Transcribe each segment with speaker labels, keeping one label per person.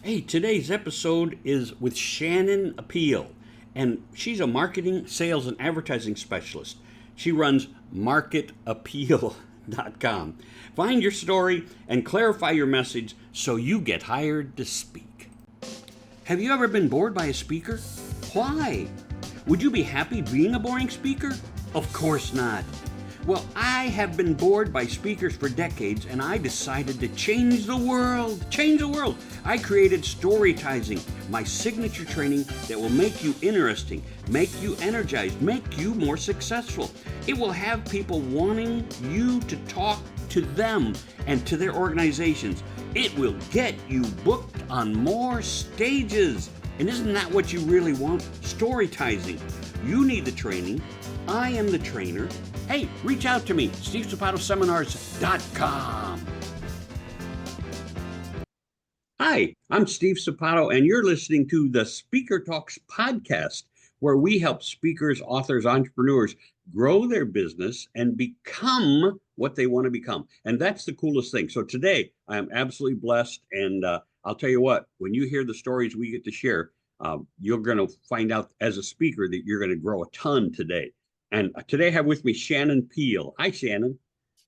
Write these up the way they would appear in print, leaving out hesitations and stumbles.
Speaker 1: Hey, today's episode is with Shannon Peel, and she's a marketing, sales, and advertising specialist. She runs marketappeal.com. Find your story and clarify your message so you get hired to speak. Have you ever been bored by a speaker? Why? Would you be happy being a boring speaker? Of course not. Well, I have been bored by speakers for decades, and I decided to change the world. Change the world. I created Storytizing, my signature training that will make you interesting, make you energized, make you more successful. It will have people wanting you to talk to them and to their organizations. It will get you booked on more stages. And isn't that what you really want? Storytizing. You need the training. I am the trainer. Hey, reach out to me, stevesapatoseminars.com. Hi, I'm Steve Sapato, and you're listening to the Speaker Talks podcast, where we help speakers, authors, entrepreneurs grow their business and become what they want to become. And that's the coolest thing. So today, I'm absolutely blessed. And I'll tell you what, when you hear the stories we get to share, you're going to find out as a speaker that you're going to grow a ton today. And today I have with me Shannon Peel. Hi, Shannon.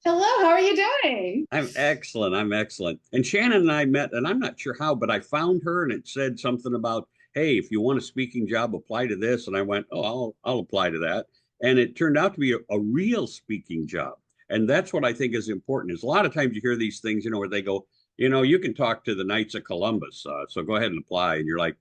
Speaker 2: Hello, how are you doing?
Speaker 1: I'm excellent. I'm excellent. And Shannon and I met, and I'm not sure how, but I found her and it said something about, hey, if you want a speaking job, apply to this. And I went, oh, I'll apply to that. And it turned out to be a real speaking job. And that's what I think is important is a lot of times you hear these things, where they go, you can talk to the Knights of Columbus. So go ahead and apply. And you're like,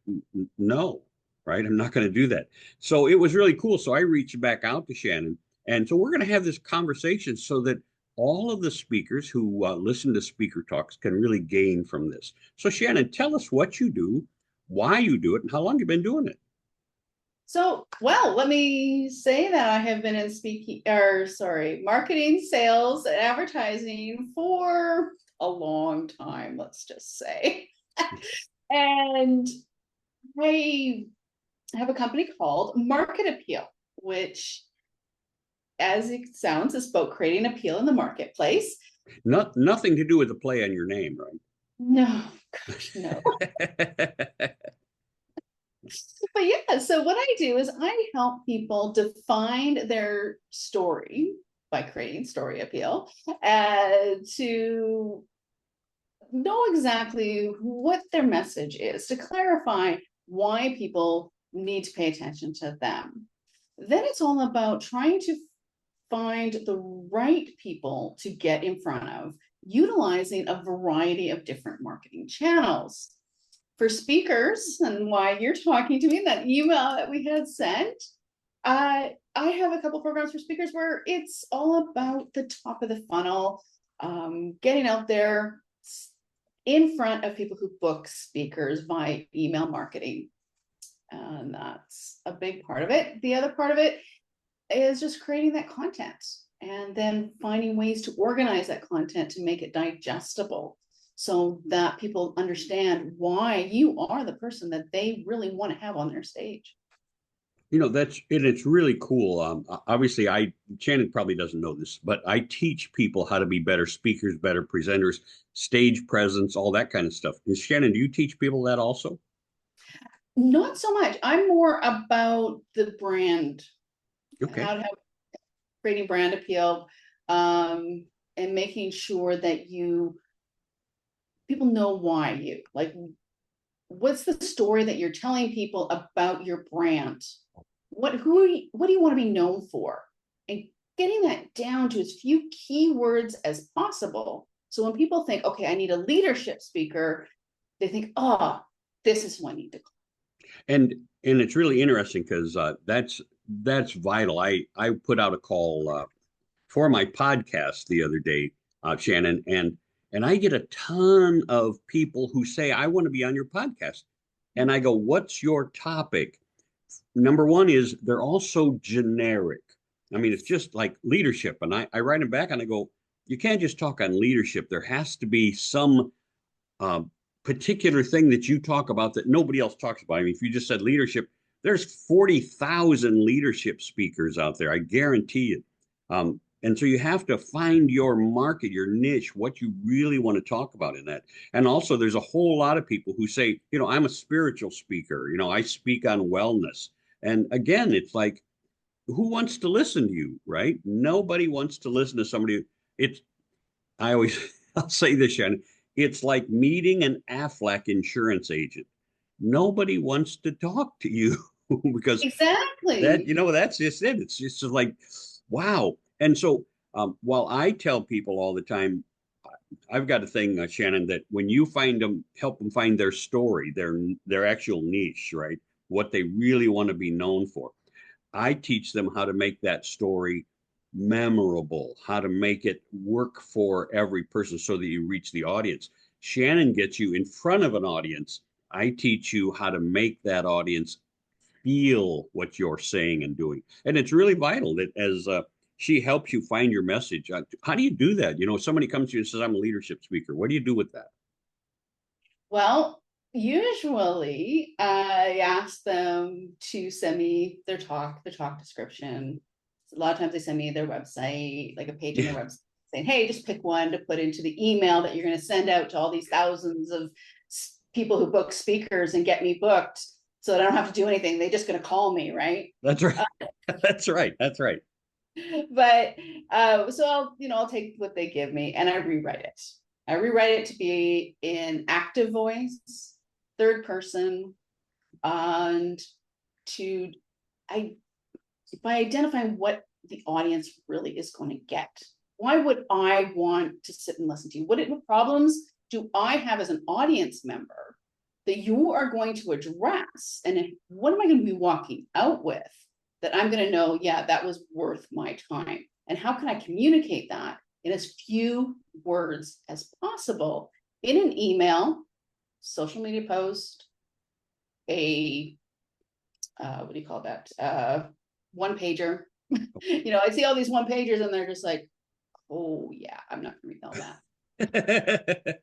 Speaker 1: no, right? I'm not going to do that. So it was really cool. So I reached back out to Shannon. And so we're going to have this conversation so that all of the speakers who listen to Speaker Talks can really gain from this. So Shannon, tell us what you do, why you do it, and how long you've been doing it.
Speaker 2: Let me say that I have been in marketing, sales, and advertising for a long time, let's just say. And I have a company called Market Appeal, which, as it sounds, is about creating appeal in the marketplace.
Speaker 1: Nothing to do with the play on your name, right?
Speaker 2: No, gosh, no. But yeah, so what I do is I help people define their story by creating story appeal and to know exactly what their message is, to clarify why people need to pay attention to them. Then it's all about trying to find the right people to get in front of, utilizing a variety of different marketing channels. For speakers, and why you're talking to me, that email that we had sent, I have a couple programs for speakers where it's all about the top of the funnel, getting out there in front of people who book speakers via email marketing. And that's a big part of it. The other part of it is just creating that content and then finding ways to organize that content to make it digestible so that people understand why you are the person that they really want to have on their stage.
Speaker 1: It's really cool. Obviously, Shannon probably doesn't know this, but I teach people how to be better speakers, better presenters, stage presence, all that kind of stuff. Shannon, do you teach people that also?
Speaker 2: Not so much. I'm more about the brand.
Speaker 1: Okay.
Speaker 2: How to have creating brand appeal, and making sure that people know why you like. What's the story that you're telling people about your brand? What do you want to be known for? And getting that down to as few keywords as possible. So when people think, okay, I need a leadership speaker, they think, oh, this is who I need to.
Speaker 1: And it's really interesting because that's vital. I put out a call for my podcast the other day, Shannon, and I get a ton of people who say, I want to be on your podcast. And I go, what's your topic? Number one is they're all so generic. I mean, it's just like leadership. And I write them back and I go, you can't just talk on leadership. There has to be some particular thing that you talk about that nobody else talks about. I mean, if you just said leadership, there's 40,000 leadership speakers out there. I guarantee you. And so you have to find your market, your niche, what you really want to talk about in that. And also, there's a whole lot of people who say, I'm a spiritual speaker, I speak on wellness. And again, it's like, who wants to listen to you, right? Nobody wants to listen to somebody. It's, I always, I'll say this, Shannon, it's like meeting an Aflac insurance agent. Nobody wants to talk to you because
Speaker 2: Exactly.
Speaker 1: that's just it. It's just like, wow. And so while I tell people all the time, I've got a thing, Shannon, that when you find them, help them find their story, their actual niche, right? What they really want to be known for. I teach them how to make that story memorable, how to make it work for every person so that you reach the audience. Shannon gets you in front of an audience. I teach you how to make that audience feel what you're saying and doing. And it's really vital that as she helps you find your message. How do you do that? Somebody comes to you and says, I'm a leadership speaker. What do you do with that?
Speaker 2: Well, usually I ask them to send me their talk description. A lot of times they send me their website, like a page on their website, saying, hey, just pick one to put into the email that you're going to send out to all these thousands of people who book speakers and get me booked so that I don't have to do anything. They're just going to call me, right?
Speaker 1: That's right. That's right. That's right.
Speaker 2: But so I'll take what they give me and I rewrite it. I rewrite it to be in active voice, third person, and by identifying what the audience really is going to get. Why would I want to sit and listen to you? What problems do I have as an audience member that you are going to address? And what am I going to be walking out with that I'm going to know, yeah, that was worth my time? And how can I communicate that in as few words as possible in an email, social media post, a what do you call that? One pager. I see all these one pagers and they're just like, oh yeah, I'm not gonna read all that.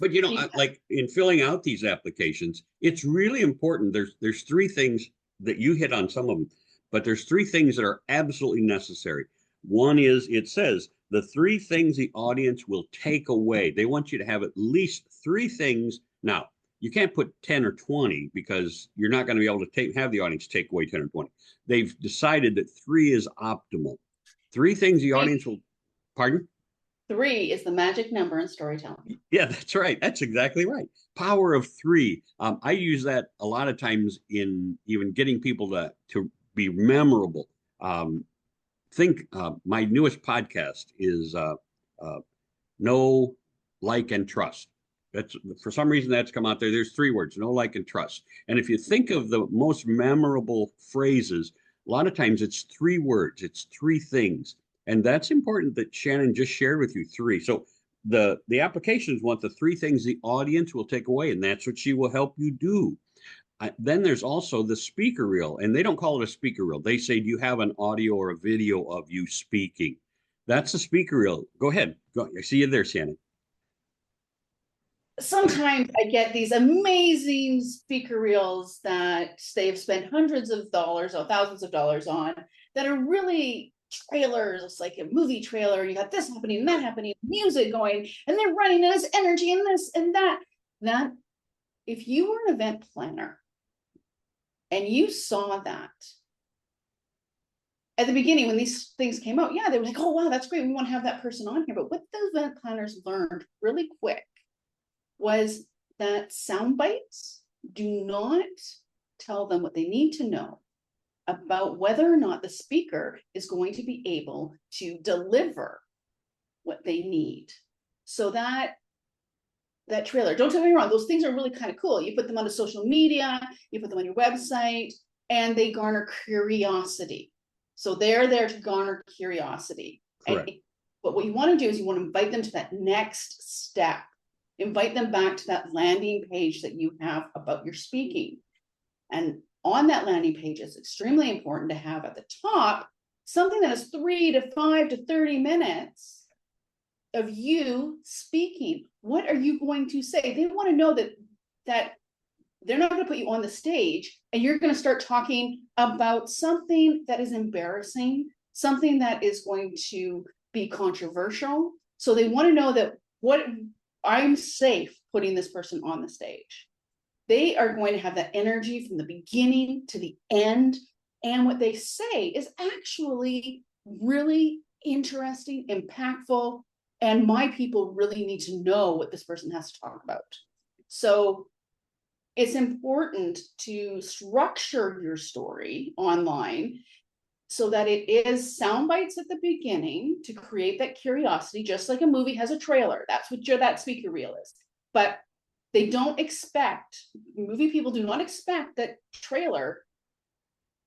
Speaker 1: But like in filling out these applications, it's really important. There's three things that you hit on some of them, but there's three things that are absolutely necessary. One is it says the three things the audience will take away. They want you to have at least three things. Now, you can't put 10 or 20 because you're not going to be able to have the audience take away 10 or 20. They've decided that three is optimal. Three things the audience will, pardon?
Speaker 2: Three is the magic number in storytelling.
Speaker 1: Yeah, that's right. That's exactly right. Power of three. I use that a lot of times in even getting people to be memorable. My newest podcast is Know, Like, and Trust. That's for some reason that's come out there. There's three words: know, like, and trust. And if you think of the most memorable phrases, a lot of times it's three words. It's three things. And that's important that Shannon just shared with you three. So the applications want the three things the audience will take away, and that's what she will help you do. Then there's also the speaker reel, and they don't call it a speaker reel. They say, do you have an audio or a video of you speaking? That's the speaker reel. Go ahead. Go. I see you there, Shannon.
Speaker 2: Sometimes I get these amazing speaker reels that they've spent hundreds of dollars or thousands of dollars on that are really trailers. It's like a movie trailer. You got this happening and that happening, music going, and they're running this energy and this and that. That if you were an event planner and you saw that at the beginning when these things came out, yeah, they were like, oh wow, that's great. We want to have that person on here. But what the event planners learned really quick was that sound bites do not tell them what they need to know about whether or not the speaker is going to be able to deliver what they need. So that trailer, don't get me wrong, those things are really kind of cool. You put them on social media, you put them on your website, and they garner curiosity. So they're there to garner curiosity. But what you want to do is you want to invite them to that next step. Invite them back to that landing page that you have about your speaking. And on that landing page, it's extremely important to have at the top something that is 3 to 5 to 30 minutes of you speaking. What are you going to say? They want to know that they're not going to put you on the stage and you're going to start talking about something that is embarrassing something that is going to be controversial. So they want to know that what I'm safe putting this person on the stage. They are going to have that energy from the beginning to the end. And what they say is actually really interesting, impactful, and my people really need to know what this person has to talk about. So it's important to structure your story online so that it is sound bites at the beginning to create that curiosity, just like a movie has a trailer. That's what that speaker reel is. But they don't expect, movie people do not expect that trailer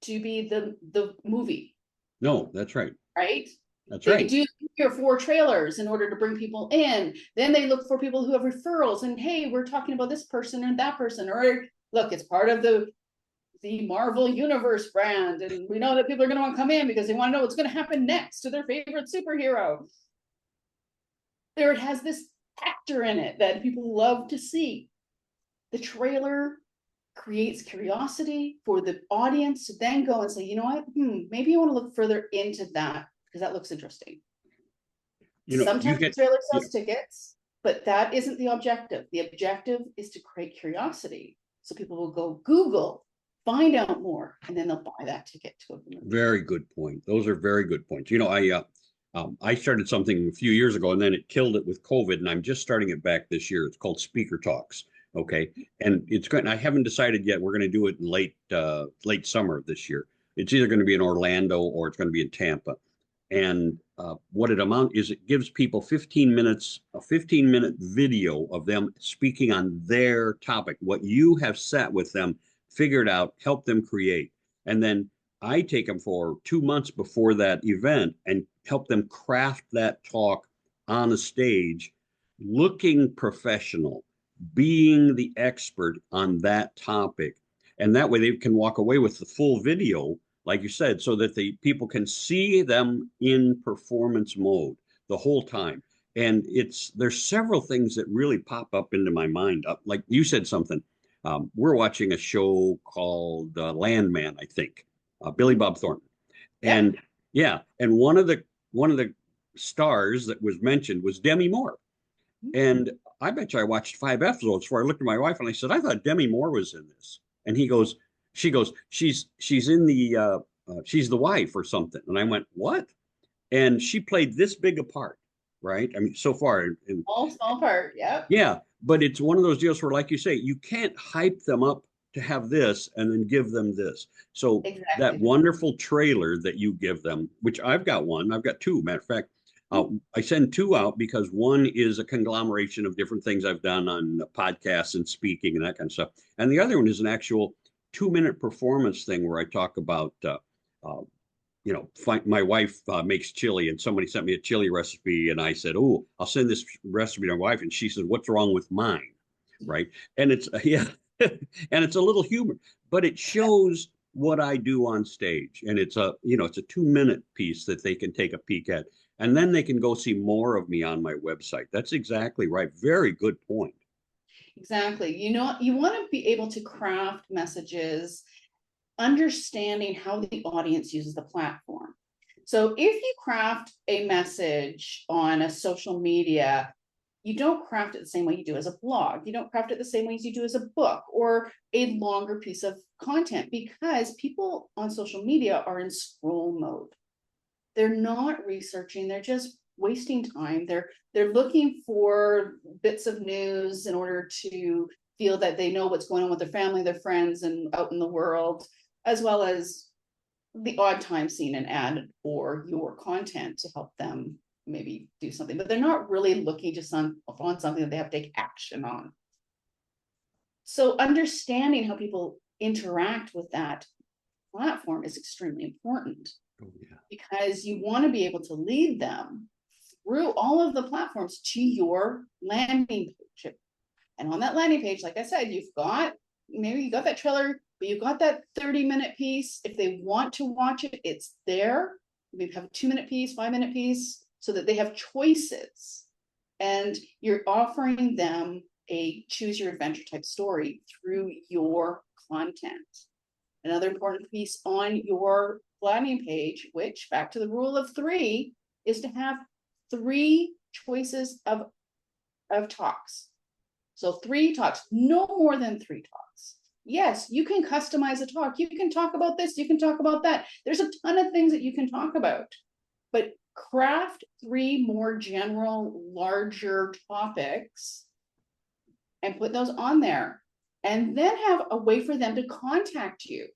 Speaker 2: to be the movie.
Speaker 1: No, that's right.
Speaker 2: Right?
Speaker 1: That's
Speaker 2: They
Speaker 1: right.
Speaker 2: do 3 or 4 trailers in order to bring people in. Then they look for people who have referrals and, hey, we're talking about this person and that person, or look, it's part of the Marvel Universe brand, and we know that people are going to want to come in because they want to know what's going to happen next to their favorite superhero. There, it has this actor in it that people love to see. The trailer creates curiosity for the audience to then go and say, you know what, maybe I want to look further into that because that looks interesting.
Speaker 1: You know,
Speaker 2: Sometimes the trailer sells tickets, but that isn't the objective. The objective is to create curiosity. So people will go Google, find out more, and then they'll buy that ticket to a movie.
Speaker 1: very good point. Those are very good points. You know, I started something a few years ago, and then it killed it with COVID, and I'm just starting it back this year. It's called Speaker Talks. Okay, and it's good. I haven't decided yet. We're going to do it in late summer this year. It's either going to be in Orlando or it's going to be in Tampa. And what it gives people 15 minutes, a 15-minute video of them speaking on their topic, what you have sat with them, figured out, helped them create. And then I take them for 2 months before that event and help them craft that talk on a stage, looking professional, being the expert on that topic. And that way they can walk away with the full video, like you said, so that the people can see them in performance mode the whole time. And there's several things that really pop up into my mind. Like you said something. We're watching a show called Landman, I think, Billy Bob Thornton,
Speaker 2: Yep.
Speaker 1: and yeah, and one of the stars that was mentioned was Demi Moore, and I bet you I watched 5 episodes before I looked at my wife and I said, I thought Demi Moore was in this. And she goes, she's in she's the wife or something. And I went, what? And she played this big a part, right? I mean, so far.
Speaker 2: Small part. Yep.
Speaker 1: Yeah, but it's one of those deals where, like you say, you can't hype them up to have this and then give them this. So that
Speaker 2: Exactly.
Speaker 1: wonderful trailer that you give them, which I've got one, I've got two, matter of fact, I send two out because one is a conglomeration of different things I've done on podcasts and speaking and that kind of stuff. And the other one is an actual 2-minute performance thing where I talk about, my wife makes chili and somebody sent me a chili recipe and I said, oh, I'll send this recipe to my wife. And she said, what's wrong with mine? Right. And it's, yeah, and it's a little humor, but it shows what I do on stage. And it's a 2-minute piece that they can take a peek at. And then they can go see more of me on my website. That's exactly right. Very good point.
Speaker 2: Exactly. You want to be able to craft messages, understanding how the audience uses the platform. So if you craft a message on a social media, you don't craft it the same way you do as a blog. You don't craft it the same way as you do as a book or a longer piece of content, because people on social media are in scroll mode. They're not researching, they're just wasting time. They're looking for bits of news in order to feel that they know what's going on with their family, their friends, and out in the world, as well as the odd time seeing an ad or your content to help them maybe do something, but they're not really looking just on something that they have to take action on. So understanding how people interact with that platform is extremely important.
Speaker 1: Oh, yeah.
Speaker 2: Because you want to be able to lead them through all of the platforms to your landing page. And on that landing page, like I said, maybe you got that trailer, but you've got that 30-minute piece. If they want to watch it, it's there. Maybe have a 2-minute piece, 5-minute piece, so that they have choices. And you're offering them a choose your adventure type story through your content. Another important piece on your landing page, which, back to the rule of three, is to have 3 choices of talks. So 3 talks, no more than 3 talks. Yes, you can customize a talk. You can talk about this, you can talk about that. There's a ton of things that you can talk about, but craft 3 more general, larger topics and put those on there, and then have a way for them to contact you,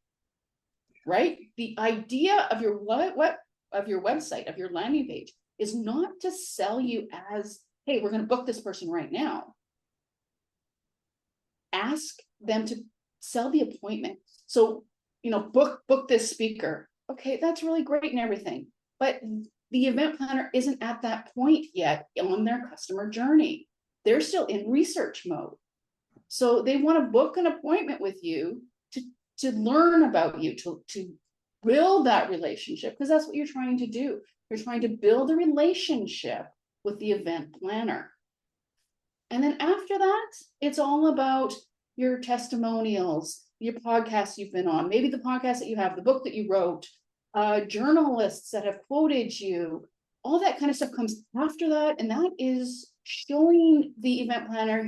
Speaker 2: right? The idea of your website, of your landing page, is not to sell you as, hey, we're going to book this person right now. Ask them to sell the appointment. So, book this speaker. Okay, that's really great and everything, but the event planner isn't at that point yet on their customer journey. They're still in research mode. So they want to book an appointment with you to learn about you, to build that relationship, because that's what you're trying to do. You're trying to build a relationship with the event planner. And then after that, it's all about your testimonials, your podcasts you've been on, maybe the podcast that you have, the book that you wrote, journalists that have quoted you, all that kind of stuff comes after that. And that is showing the event planner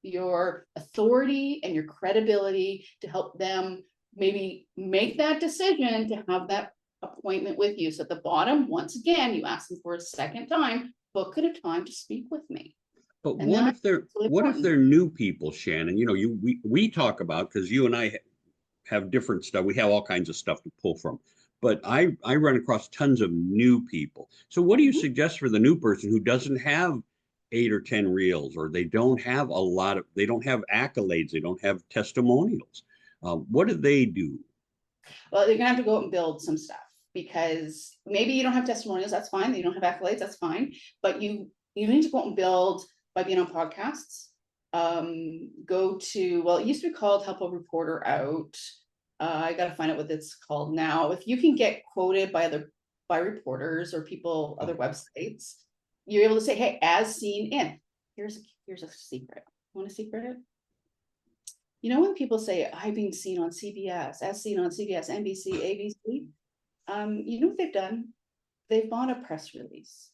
Speaker 2: your authority and your credibility to help them maybe make that decision to have that appointment with you. So at the bottom, once again, you ask them for a second time, book at a time to speak with me.
Speaker 1: But
Speaker 2: And
Speaker 1: what if they're
Speaker 2: really
Speaker 1: what if
Speaker 2: important.
Speaker 1: they're new people, Shannon? We talk about, because you and I have different stuff. We have all kinds of stuff to pull from. But I run across tons of new people. So what do you suggest for the new person who doesn't have 8 or 10 reels, or they don't have they don't have accolades, they don't have testimonials? What do they do?
Speaker 2: Well, you're gonna have to go out and build some stuff, because maybe you don't have testimonials, that's fine. You don't have accolades, that's fine. But you need to go out and build by being on podcasts. Go to, well, it used to be called Help a Reporter Out. I got to find out what it's called now. If you can get quoted by reporters or people, other websites, you're able to say, hey, as seen in. Here's a secret. Want a secret? When people say, I've been seen on CBS, as seen on CBS, NBC, ABC, you know what they've done? They've bought a press release.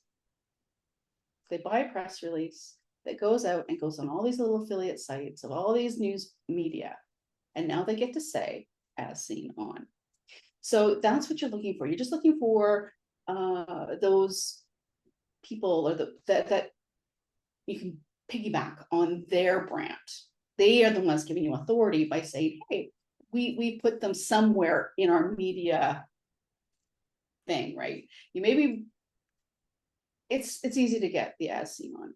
Speaker 2: They buy a press release that goes out and goes on all these little affiliate sites of all these news media. And now they get to say, as seen on. So that's what you're looking for. You're just looking for those people, or that you can piggyback on their brand. They are the ones giving you authority by saying, hey, we put them somewhere in our media thing, right? It's easy to get the as seen on.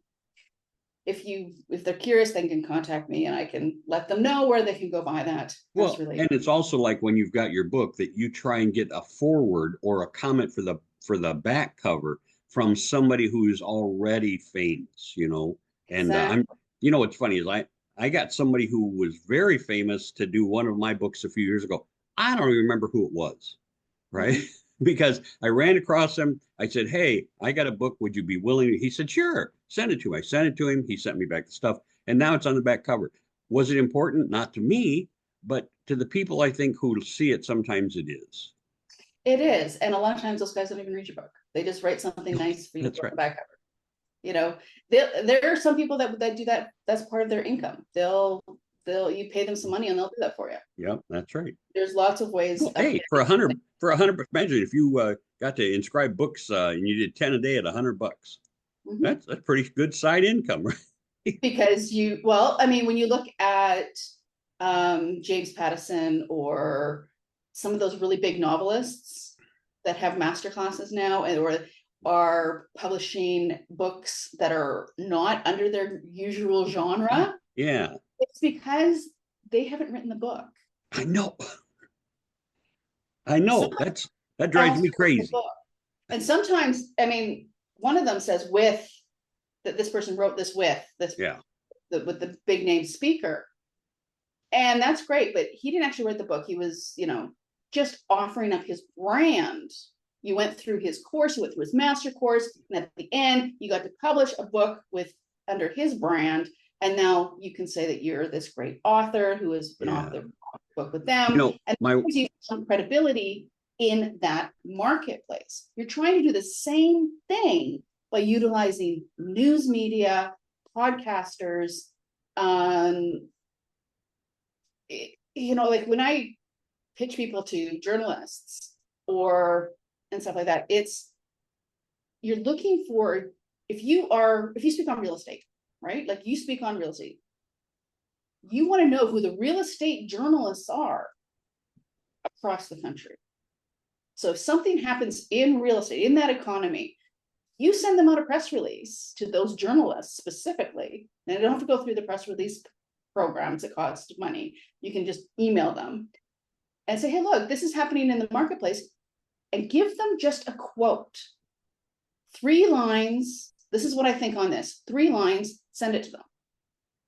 Speaker 2: If they're curious, they can contact me and I can let them know where they can go buy that.
Speaker 1: Well, and it's also like when you've got your book that you try and get a forward or a comment for the back cover from somebody who is already famous, And
Speaker 2: Exactly.
Speaker 1: what's funny is I got somebody who was very famous to do one of my books a few years ago. I don't even remember who it was, right?
Speaker 2: Mm-hmm.
Speaker 1: Because I ran across him. I said, hey, I got a book. Would you be willing? He said, sure, send it to him. I sent it to him. He sent me back the stuff. And now it's on the back cover. Was it important? Not to me, but to the people I think who see it, sometimes it is.
Speaker 2: It is. And a lot of times those guys don't even read your book. They just write something nice for you to
Speaker 1: That's
Speaker 2: put on
Speaker 1: right.
Speaker 2: the back cover. There are some people that do that. That's part of their income. You pay them some money and they'll do that for you.
Speaker 1: Yep, that's right.
Speaker 2: There's lots of ways.
Speaker 1: Well, hey, for a hundred, imagine if you got to inscribe books and you did 10 a day at $100.
Speaker 2: Mhm.
Speaker 1: That's a pretty good side income, right?
Speaker 2: Because when you look at James Pattison or some of those really big novelists that have master classes now, or are publishing books that are not under their usual genre,
Speaker 1: Yeah,
Speaker 2: it's because they haven't written the book.
Speaker 1: I know.
Speaker 2: Someone
Speaker 1: That drives
Speaker 2: else
Speaker 1: me
Speaker 2: wrote the
Speaker 1: crazy.
Speaker 2: book. And sometimes, one of them says that this person wrote this with
Speaker 1: Yeah,
Speaker 2: the big name speaker. And that's great, but he didn't actually write the book. He was, just offering up his brand. You went through his course, you went through his master course, and at the end, you got to publish a book under his brand. And now you can say that you're this great author who has been
Speaker 1: yeah.
Speaker 2: author book with them. And
Speaker 1: My
Speaker 2: gives you some credibility in that marketplace. You're trying to do the same thing by utilizing news media, podcasters, like when I pitch people to journalists and stuff like that, you're looking for, if you speak on real estate, right? Like you speak on real estate, you want to know who the real estate journalists are across the country. So if something happens in real estate, in that economy, you send them out a press release to those journalists specifically. And they don't have to go through the press release programs that cost money. You can just email them and say, hey, look, this is happening in the marketplace, and give them just a quote. 3 lines. This is what I think on this. 3 lines, send it to them.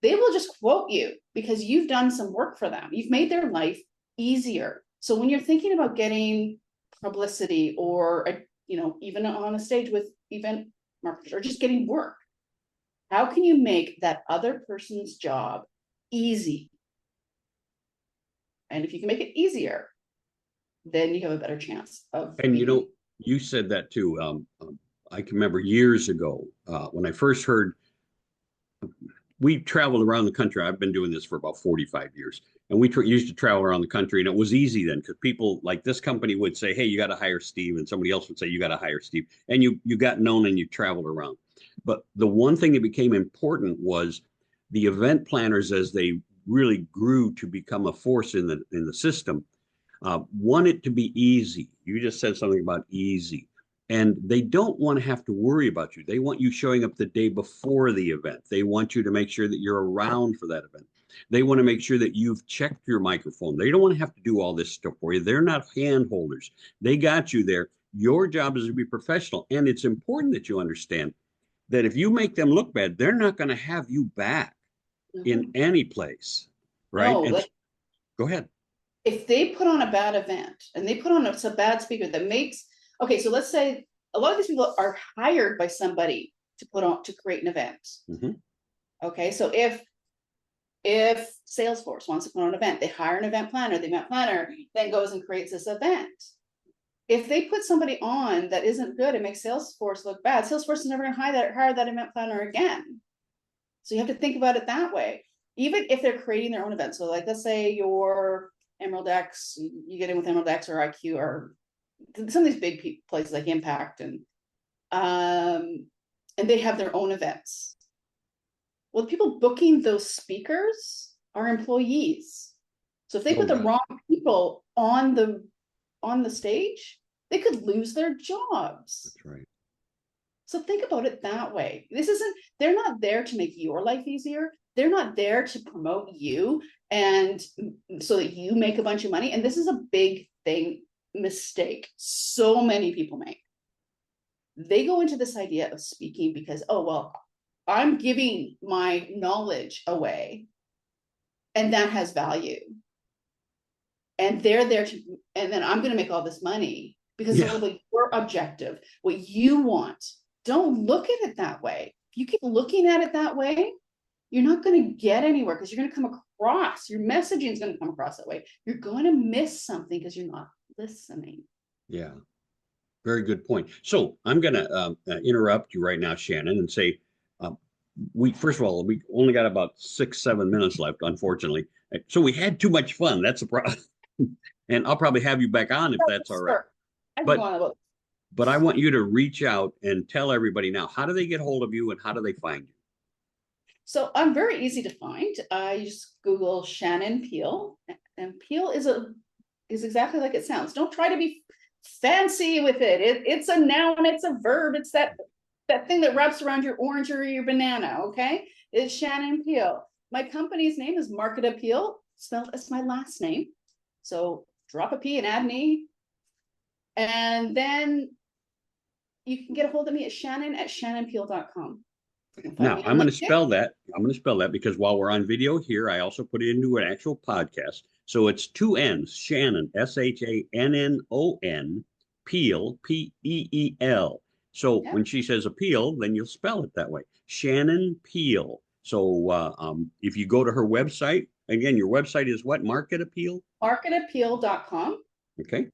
Speaker 2: They will just quote you because you've done some work for them. You've made their life easier. So when you're thinking about getting publicity or, even on a stage with event marketers or just getting work, how can you make that other person's job easy? And if you can make it easier, then you have a better chance of.
Speaker 1: And you said that too. I can remember years ago when I first heard, we traveled around the country. I've been doing this for about 45 years. And we used to travel around the country, and it was easy then because people like this company would say, hey, you got to hire Steve. And somebody else would say, you got to hire Steve. And you got known and you traveled around. But the one thing that became important was the event planners, as they really grew to become a force in the system, want it to be easy. You just said something about easy. And they don't want to have to worry about you. They want you showing up the day before the event. They want you to make sure that you're around for that event. They want to make sure that you've checked your microphone. They don't want to have to do all this stuff for you. They're not hand holders. They got you there. Your job is to be professional. And it's important that you understand that if you make them look bad, they're not going to have you back in any place, right?
Speaker 2: No,
Speaker 1: go ahead.
Speaker 2: If they put on a bad event and they put on a bad speaker that makes, okay, so let's say a lot of these people are hired by somebody to create an event.
Speaker 1: Mm-hmm.
Speaker 2: Okay, so if Salesforce wants to put on an event, they hire an event planner. The event planner then goes and creates this event. If they put somebody on that isn't good and makes Salesforce look bad, Salesforce is never going to hire that event planner again. So you have to think about it that way. Even if they're creating their own event. So like, let's say your Emerald X, you get in with Emerald X or IQ or some of these big places like Impact, and they have their own events. Well, the people booking those speakers are employees. So if they put the wrong people on the stage, they could lose their jobs.
Speaker 1: That's right.
Speaker 2: So think about it that way. They're not there to make your life easier. They're not there to promote you and so that you make a bunch of money. And this is a big mistake so many people make. They go into this idea of speaking because, oh, well, I'm giving my knowledge away and that has value. And they're there and then I'm going to make all this money because it's like your objective, what you want. Don't look at it that way. If you keep looking at it that way, you're not going to get anywhere because you're going to come across, your messaging is going to come across that way. You're going to miss something because you're not listening.
Speaker 1: Yeah, very good point. So I'm going to interrupt you right now, Shannon, and say, first of all, we only got about 6-7 minutes left, unfortunately. So we had too much fun. That's the problem. And I'll probably have you back on if that's all right. But I want you to reach out and tell everybody now, how do they get hold of you and how do they find you?
Speaker 2: So I'm very easy to find. You just Google Shannon Peel, and Peel is exactly like it sounds. Don't try to be fancy with it. It's a noun, it's a verb, it's that thing that wraps around your orange or your banana, okay? It's Shannon Peel. My company's name is Market Appeal, spelled as my last name. So drop a P and add an E. And then you can get a hold of me at shannon@shannonpeel.com.
Speaker 1: Now, I'm going to spell that. I'm going to spell that because while we're on video here, I also put it into an actual podcast. So it's 2 N's, Shannon, SHANNON, Peel, Peel. So when she says appeal, then you'll spell it that way. Shannon Peel. So if you go to her website, again, your website is what? Market Appeal?
Speaker 2: Marketappeal.com.
Speaker 1: Okay.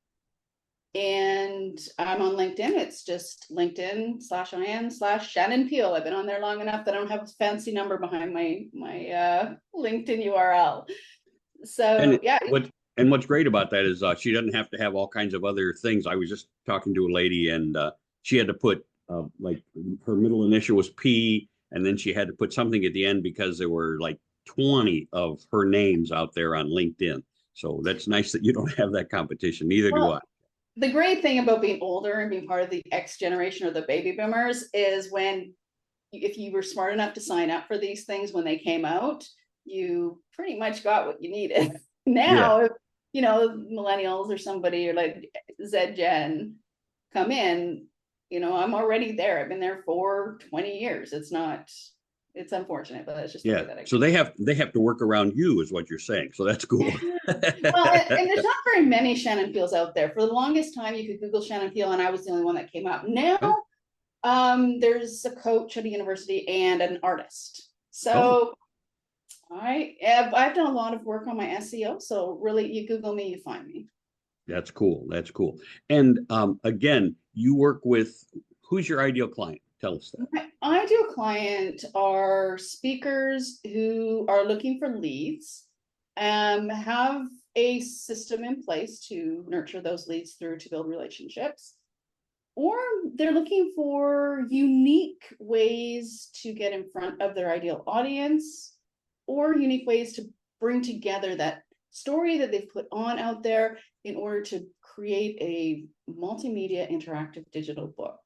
Speaker 2: And I'm on LinkedIn. It's just LinkedIn/IN/Shannon Peel. I've been on there long enough that I don't have a fancy number behind my LinkedIn URL.
Speaker 1: And
Speaker 2: So yeah.
Speaker 1: what's great about that is she doesn't have to have all kinds of other things. I was just talking to a lady, and she had to put like her middle initial was P, and then she had to put something at the end because there were like 20 of her names out there on LinkedIn. So that's nice that you don't have that competition. Neither do I.
Speaker 2: Well, the great thing about being older and being part of the X generation or the baby boomers is when, if you were smart enough to sign up for these things when they came out, you pretty much got what you needed.
Speaker 1: Yeah,
Speaker 2: Now, if, millennials or somebody or like Z Gen come in, I'm already there. I've been there for 20 years. It's unfortunate, but that's just the
Speaker 1: yeah.
Speaker 2: way that I
Speaker 1: So they have to work around you, is what you're saying. So that's cool.
Speaker 2: Well, and there's not very many Shannon Peels out there. For the longest time, you could Google Shannon Peel, and I was the only one that came up. Now,
Speaker 1: Oh,
Speaker 2: there's a coach at a university and an artist.
Speaker 1: oh,
Speaker 2: So I've done a lot of work on my SEO. So really, you Google me, you find me.
Speaker 1: that's cool. That's cool. And again, you work with who's your ideal client? Tell us that.
Speaker 2: My ideal client are speakers who are looking for leads, have a system in place to nurture those leads through to build relationships, or they're looking for unique ways to get in front of their ideal audience, or unique ways to bring together that story that they've put on out there in order to create a multimedia interactive digital book.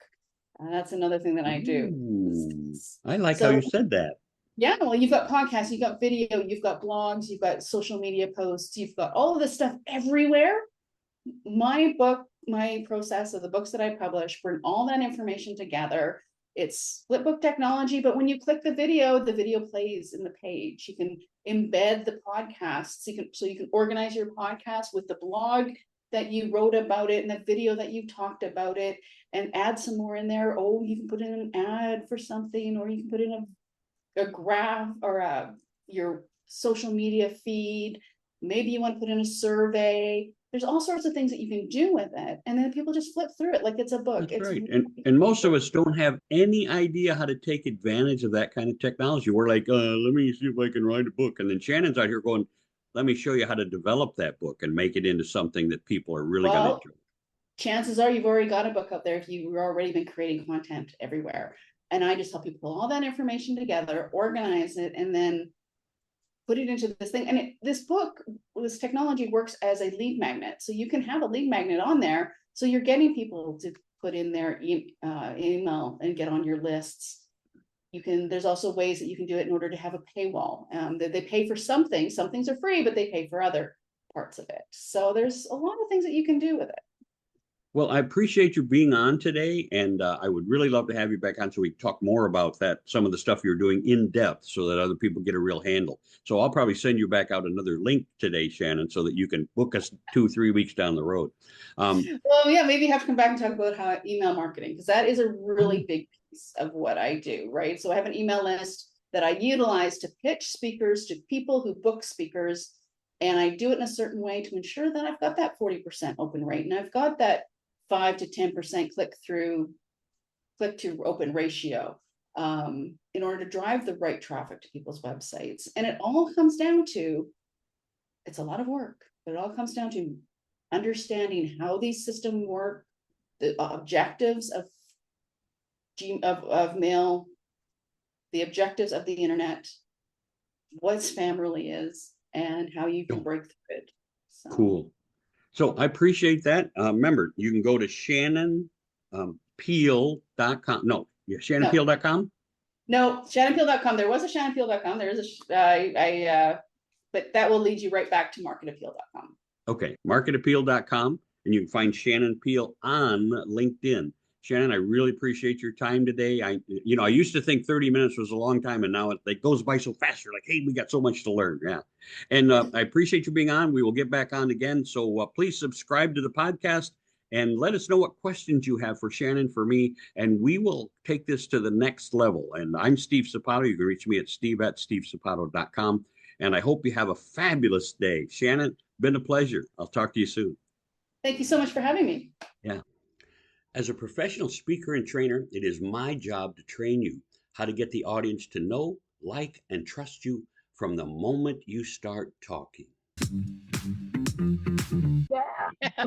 Speaker 2: That's another thing that I do.
Speaker 1: Ooh, I like how you
Speaker 2: So
Speaker 1: said that.
Speaker 2: yeah, well, you've got podcasts, you've got video, you've got blogs, you've got social media posts, you've got all of this stuff everywhere. My book, my process of the books that I publish, bring all that information together. It's flipbook technology, but when you click the video plays in the page. You can embed the podcasts. So you can organize your podcast with the blog that you wrote about it and the video that you talked about it, and add some more in there. Oh, you can put in an ad for something, or you can put in a graph or your social media feed. Maybe you want to put in a survey. There's all sorts of things that you can do with it. And then people just flip through it like it's a book.
Speaker 1: That's
Speaker 2: It's
Speaker 1: right.
Speaker 2: really
Speaker 1: And most of
Speaker 2: cool.
Speaker 1: us don't have any idea how to take advantage of that kind of technology. We're like, let me see if I can write a book. And then Shannon's out here going, let me show you how to develop that book and make it into something that people are really going to
Speaker 2: Well,
Speaker 1: enjoy.
Speaker 2: chances are you've already got a book out there if you've already been creating content everywhere. And I just help you pull all that information together, organize it, and then put it into this thing. And this book, this technology works as a lead magnet. So you can have a lead magnet on there. So you're getting people to put in their email and get on your lists. There's also ways that you can do it in order to have a paywall. They pay for something. Some things are free, but they pay for other parts of it. So there's a lot of things that you can do with it.
Speaker 1: Well, I appreciate you being on today, and I would really love to have you back on so we can talk more about that, some of the stuff you're doing in depth, so that other people get a real handle. So I'll probably send you back out another link today, Shannon, so that you can book us 2, 3 weeks down the road.
Speaker 2: Well, yeah, maybe you have to come back and talk about how email marketing, because that is a really
Speaker 1: Oh,
Speaker 2: big piece of what I do, right? So I have an email list that I utilize to pitch speakers to people who book speakers. And I do it in a certain way to ensure that I've got that 40% open rate, and I've got that 5 to 10% click to open ratio, in order to drive the right traffic to people's websites. And it all comes down to, it's a lot of work, but it all comes down to understanding how these systems work, the objectives of mail, the objectives of the internet, what spam really is, and how you can
Speaker 1: oh,
Speaker 2: break through it. So
Speaker 1: cool. So I appreciate that. Remember, you can go to shannonpeel.com. No, yeah,
Speaker 2: no,
Speaker 1: shannonpeel.com.
Speaker 2: no, shannonpeel.com. There was a shannonpeel.com. There is but that will lead you right back to marketappeal.com.
Speaker 1: Okay, marketappeal.com, and you can find Shannon Peel on LinkedIn. Shannon, I really appreciate your time today. I used to think 30 minutes was a long time, and now it goes by so fast. You're like, hey, we got so much to learn. Yeah. And I appreciate you being on. We will get back on again. So please subscribe to the podcast and let us know what questions you have for Shannon, for me, and we will take this to the next level. And I'm Steve Sapato. You can reach me at steve@stevesapato.com. And I hope you have a fabulous day. Shannon, been a pleasure. I'll talk to you soon.
Speaker 2: Thank you so much for having me.
Speaker 1: Yeah. As a professional speaker and trainer, it is my job to train you how to get the audience to know, like, and trust you from the moment you start talking.
Speaker 3: Yeah.